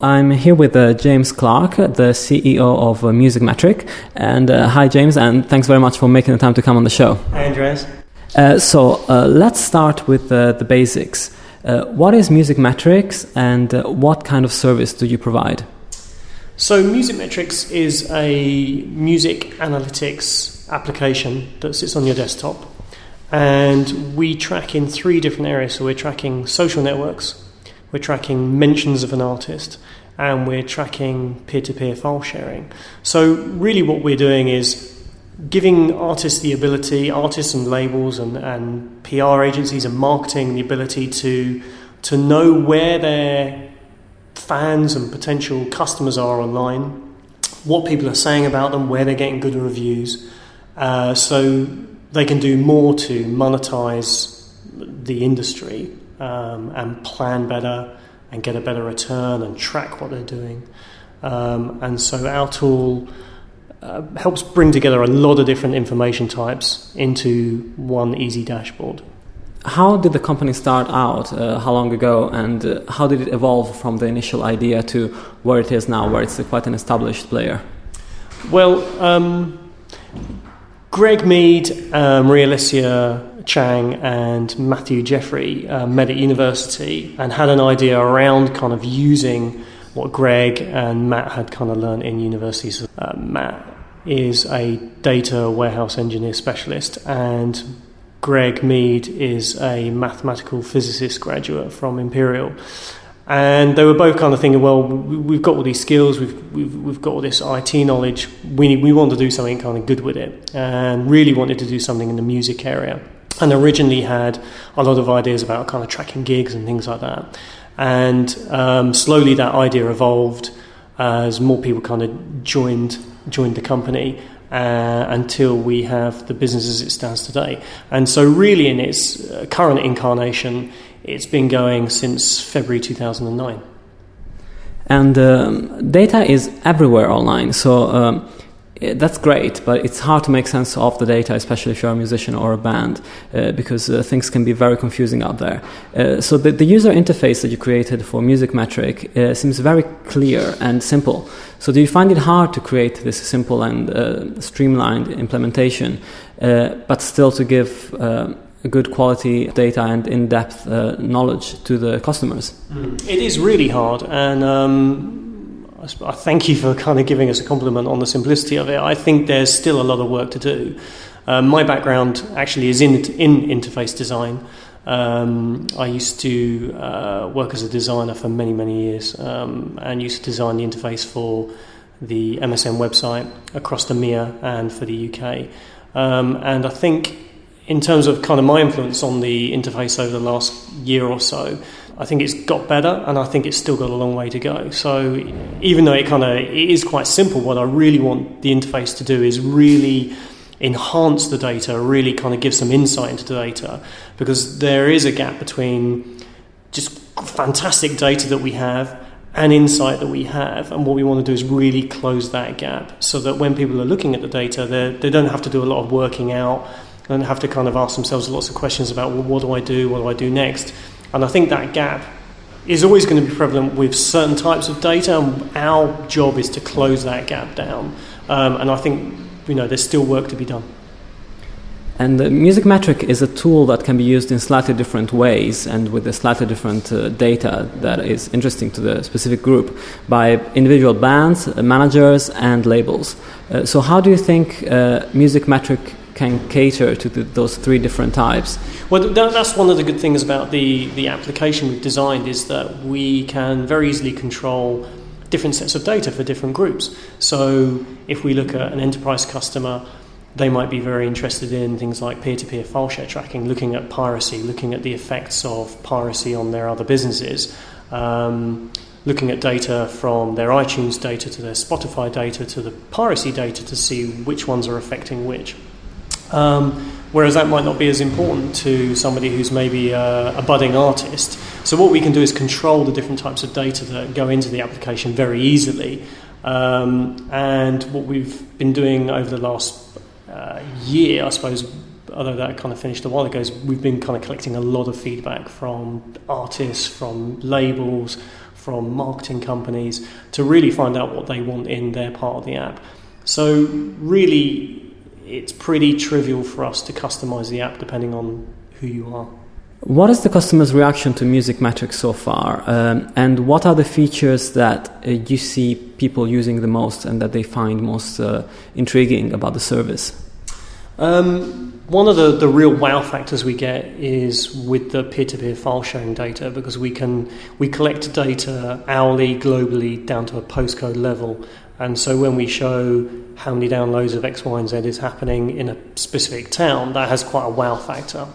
I'm here with James Clarke, the CEO of Music And hi, James, and thanks very much for making the time to come on the show. Hi, Andreas. So let's start with the basics. What is Music and what kind of service do you provide? So Music is a music analytics application that sits on your desktop. And we track in three different areas. So we're tracking social networks, we're tracking mentions of an artist, and we're tracking peer-to-peer file sharing. So really what we're doing is giving artists the ability, artists and labels and PR agencies and marketing the ability to know where their fans and potential customers are online, what people are saying about them, where they're getting good reviews, so they can do more to monetize the industry and plan better and get a better return and track what they're doing. And so our tool helps bring together a lot of different information types into one easy dashboard. How did the company start out? How long ago? And how did it evolve from the initial idea to where it is now, where it's quite an established player? Well, Greg Mead, Maria Alicia Chang and Matthew Jeffrey met at university and had an idea around kind of using what Greg and Matt had kind of learned in university. So, Matt is a data warehouse engineer specialist and Greg Mead is a mathematical physicist graduate from Imperial. And they were both kind of thinking, well, we've got all these skills, we've got all this IT knowledge, we want to do something kind of good with it, and really wanted to do something in the music area. And originally had a lot of ideas about kind of tracking gigs and things like that. And slowly that idea evolved as more people kind of joined the company until we have the business as it stands today. And so really in its current incarnation, it's been going since February 2009. And data is everywhere online, so that's great, but it's hard to make sense of the data, especially if you're a musician or a band, because things can be very confusing out there. So the user interface that you created for Music seems very clear and simple. So do you find it hard to create this simple and streamlined implementation, but still to give a good quality data and in-depth knowledge to the customers? It is really hard, and I thank you for kind of giving us a compliment on the simplicity of it. I think there's still a lot of work to do. My background actually is in interface design. I used to work as a designer for many, many years and used to design the interface for the MSN website across the EMEA and for the UK. And I think in terms of kind of my influence on the interface over the last year or so, I think it's got better, and I think it's still got a long way to go. So even though it is quite simple, what I really want the interface to do is really enhance the data, really kind of give some insight into the data, because there is a gap between just fantastic data that we have and insight that we have, and what we want to do is really close that gap so that when people are looking at the data, they don't have to do a lot of working out and have to kind of ask themselves lots of questions about, well, what do I do next? And I think that gap is always going to be prevalent with certain types of data, and our job is to close that gap down. And I think there's still work to be done. And Music is a tool that can be used in slightly different ways and with a slightly different data that is interesting to the specific group by individual bands, managers, and labels. So how do you think Music can cater to those three different types? Well, that's one of the good things about the application we've designed, is that we can very easily control different sets of data for different groups. So if we look at an enterprise customer, they might be very interested in things like peer-to-peer file share tracking, looking at piracy, looking at the effects of piracy on their other businesses, looking at data from their iTunes data to their Spotify data to the piracy data to see which ones are affecting which. Whereas that might not be as important to somebody who's maybe a budding artist. So what we can do is control the different types of data that go into the application very easily. And what we've been doing over the last year, I suppose, although that kind of finished a while ago, is we've been kind of collecting a lot of feedback from artists, from labels, from marketing companies to really find out what they want in their part of the app. So really, it's pretty trivial for us to customize the app depending on who you are. What is the customer's reaction to Music Metrics so far? And what are the features that you see people using the most and that they find most intriguing about the service? One of the real wow factors we get is with the peer-to-peer file sharing data, because we collect data hourly, globally, down to a postcode level. And so when we show how many downloads of X, Y, and Z is happening in a specific town, that has quite a wow factor.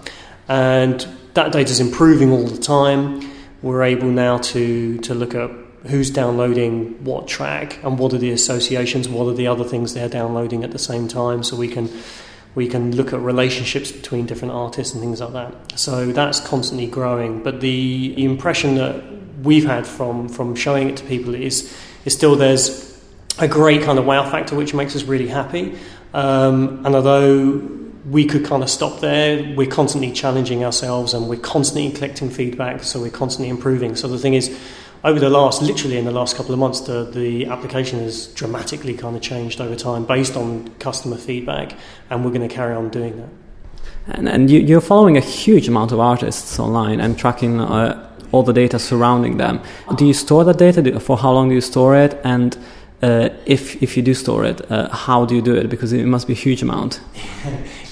And that data is improving all the time. We're able now to look at who's downloading what track and what are the associations, what are the other things they're downloading at the same time, so we can look at relationships between different artists and things like that. So that's constantly growing. But the impression that we've had from showing it to people is still there's a great kind of wow factor, which makes us really happy. And although we could kind of stop there, we're constantly challenging ourselves and we're constantly collecting feedback, so we're constantly improving. So the thing is, literally in the last couple of months, the application has dramatically kind of changed over time based on customer feedback, and we're going to carry on doing that. And you're following a huge amount of artists online and tracking all the data surrounding them. Do you store that data? For how long do you store it? And if you do store it, how do you do it? Because it must be a huge amount.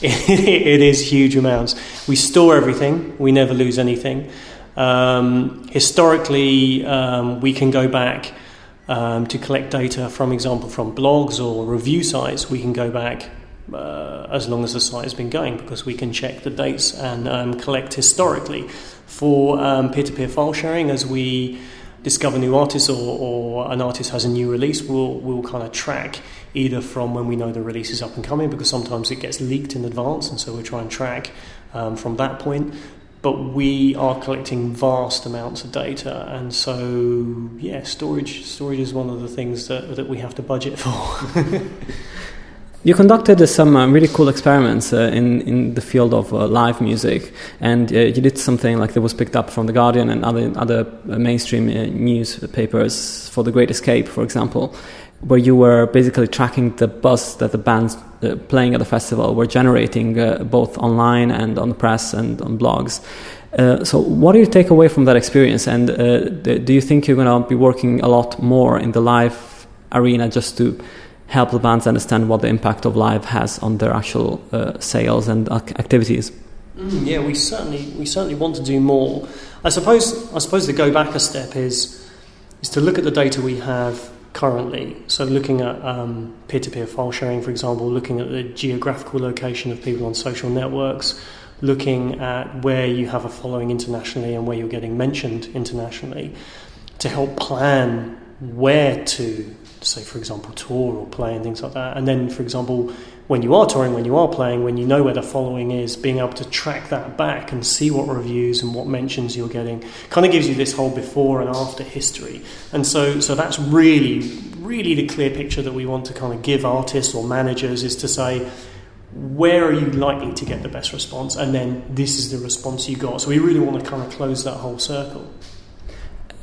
It is huge amounts. We store everything. We never lose anything. Historically, we can go back to collect data, from blogs or review sites. We can go back as long as the site has been going, because we can check the dates and collect historically. For peer-to-peer file sharing, as we discover new artists or an artist has a new release, we'll kind of track either from when we know the release is up and coming, because sometimes it gets leaked in advance, and so we try and track from that point. But we are collecting vast amounts of data, and so storage is one of the things that we have to budget for. You conducted some really cool experiments in the field of live music, and you did something like that was picked up from The Guardian and other mainstream newspapers for The Great Escape, for example, where you were basically tracking the buzz that the bands playing at the festival were generating both online and on the press and on blogs. So what do you take away from that experience, and do you think you're going to be working a lot more in the live arena just to help the bands understand what the impact of live has on their actual sales and activities? Yeah, we certainly want to do more. I suppose to go back a step is to look at the data we have currently. So looking at peer-to-peer file sharing, for example, looking at the geographical location of people on social networks, looking at where you have a following internationally and where you're getting mentioned internationally, to help plan where to, say, for example, tour or play and things like that. And then, for example, when you are touring, when you are playing, when you know where the following is, being able to track that back and see what reviews and what mentions you're getting kind of gives you this whole before and after history. And so that's really the clear picture that we want to kind of give artists or managers, is to say, where are you likely to get the best response? And then this is the response you got. So we really want to kind of close that whole circle.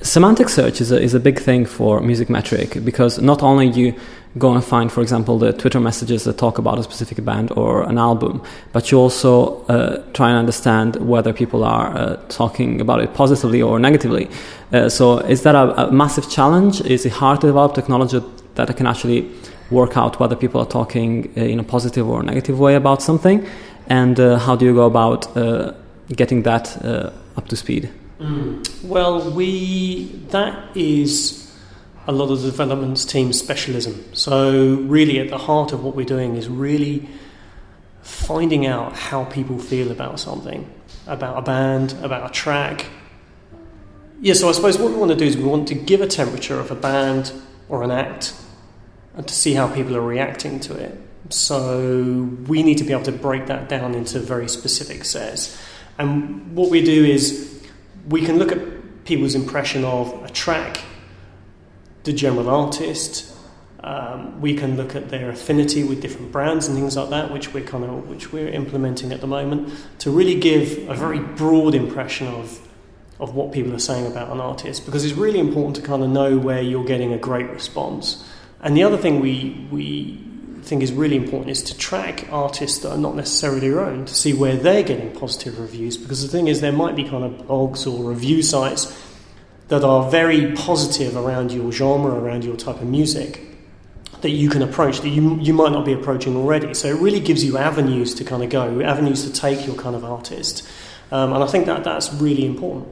Semantic search is a big thing for Music Metric, because not only you go and find, for example, the Twitter messages that talk about a specific band or an album, but you also try and understand whether people are talking about it positively or negatively. So is that a massive challenge? Is it hard to develop technology that can actually work out whether people are talking in a positive or negative way about something? And how do you go about getting that up to speed? Well, that is a lot of the development team's specialism. So really at the heart of what we're doing is really finding out how people feel about something, about a band, about a track. Yeah, so I suppose what we want to do is we want to give a temperature of a band or an act and to see how people are reacting to it. So we need to be able to break that down into very specific sets. And what we do is we can look at people's impression of a track, the general artist. We can look at their affinity with different brands and things like that, which we're implementing at the moment, to really give a very broad impression of of what people are saying about an artist, because it's really important to kind of know where you're getting a great response. And the other thing we think is really important is to track artists that are not necessarily your own, to see where they're getting positive reviews, because the thing is, there might be kind of blogs or review sites that are very positive around your genre, around your type of music, that you can approach, that you might not be approaching already. So it really gives you avenues to kind of go, avenues to take your kind of artist. And I think that's really important.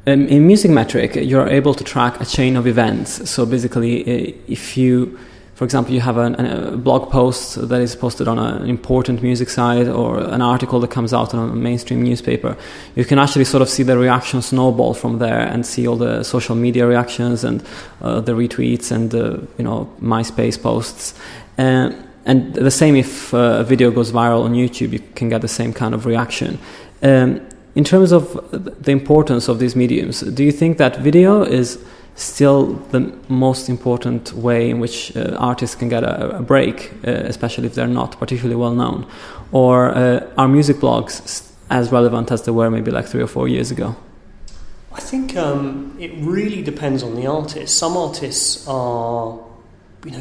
In Music Metric, you're able to track a chain of events. So basically, if you, for example, you have a blog post that is posted on an important music site, or an article that comes out on a mainstream newspaper, you can actually sort of see the reaction snowball from there, and see all the social media reactions and the retweets and the MySpace posts. And the same if a video goes viral on YouTube, you can get the same kind of reaction. In terms of the importance of these mediums, do you think that video is still the most important way in which artists can get a break, especially if they're not particularly well known? Or are music blogs as relevant as they were maybe like 3 or 4 years ago? I think it really depends on the artist. Some artists are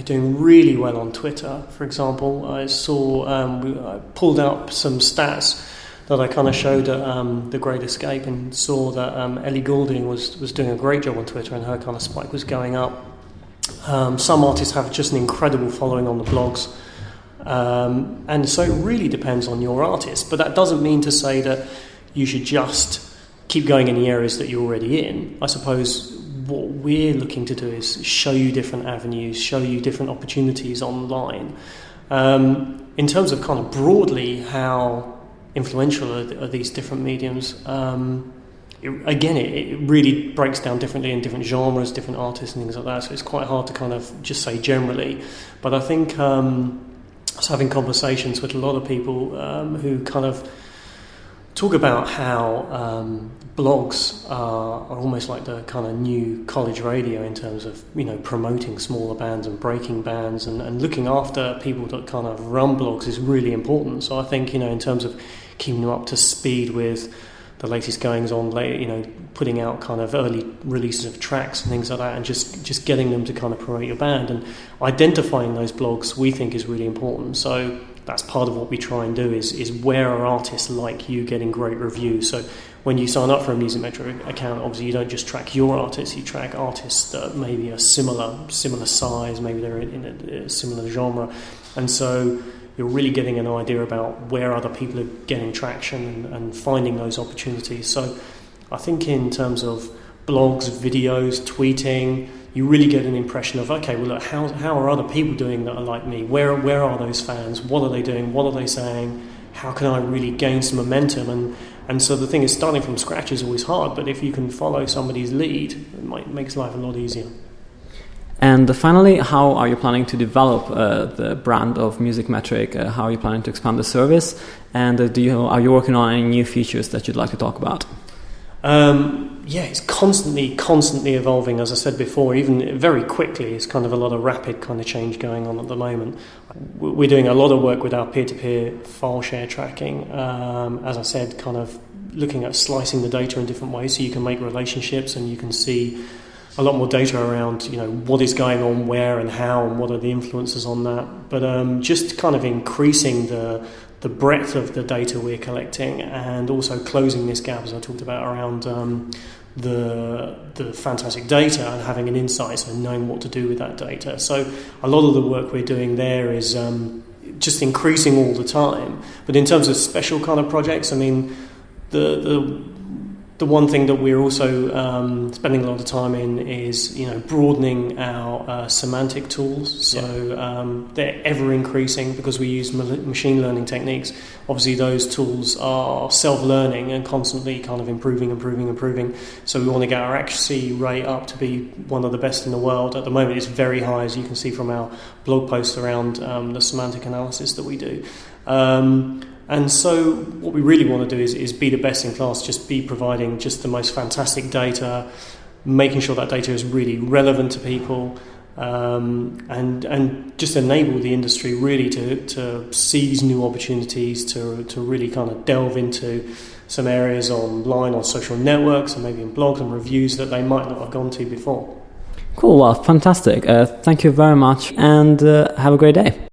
doing really well on Twitter. For example, I saw, I pulled up some stats that I kind of showed at The Great Escape, and saw that Ellie Goulding was doing a great job on Twitter, and her kind of spike was going up. Some artists have just an incredible following on the blogs. And so it really depends on your artist. But that doesn't mean to say that you should just keep going in the areas that you're already in. I suppose what we're looking to do is show you different avenues, show you different opportunities online. In terms of kind of broadly how influential are these different mediums, it really breaks down differently in different genres, different artists and things like that, so it's quite hard to kind of just say generally. But I think I was having conversations with a lot of people who kind of talk about how blogs are almost like the kind of new college radio in terms of promoting smaller bands and breaking bands, and looking after people that kind of run blogs is really important. So I think in terms of keeping them up to speed with the latest goings on, putting out kind of early releases of tracks and things like that, and just getting them to kind of promote your band, and identifying those blogs we think is really important. So that's part of what we try and do is where are artists like you getting great reviews. So when you sign up for a Music Metric account, obviously you don't just track your artists, you track artists that maybe are similar size, maybe they're in a similar genre, and so you're really getting an idea about where other people are getting traction and finding those opportunities. So I think in terms of blogs, videos, tweeting, you really get an impression of, okay, well, look, how are other people doing that are like me? Where are those fans? What are they doing? What are they saying? How can I really gain some momentum? And so the thing is, starting from scratch is always hard, but if you can follow somebody's lead, it makes life a lot easier. And finally, how are you planning to develop the brand of Music Metric? How are you planning to expand the service? And are you working on any new features that you'd like to talk about? It's constantly evolving, as I said before, even very quickly. It's kind of a lot of rapid kind of change going on at the moment. We're doing a lot of work with our peer-to-peer file share tracking. As I said, kind of looking at slicing the data in different ways so you can make relationships and you can see a lot more data around, what is going on where and how and what are the influences on that. But just kind of increasing the breadth of the data we're collecting, and also closing this gap, as I talked about, around the fantastic data and having an insight and knowing what to do with that data. So a lot of the work we're doing there is just increasing all the time. But in terms of special kind of projects, I mean, the one thing that we're also spending a lot of time in is, broadening our semantic tools. So they're ever increasing because we use machine learning techniques. Obviously, those tools are self-learning and constantly kind of improving. So we want to get our accuracy rate up to be one of the best in the world. At the moment, it's very high, as you can see from our blog posts around the semantic analysis that we do. And so what we really want to do is be the best in class, just be providing just the most fantastic data, making sure that data is really relevant to people, and just enable the industry really to seize new opportunities, to really kind of delve into some areas online on social networks and maybe in blogs and reviews that they might not have gone to before. Cool, well, fantastic. Thank you very much, and have a great day.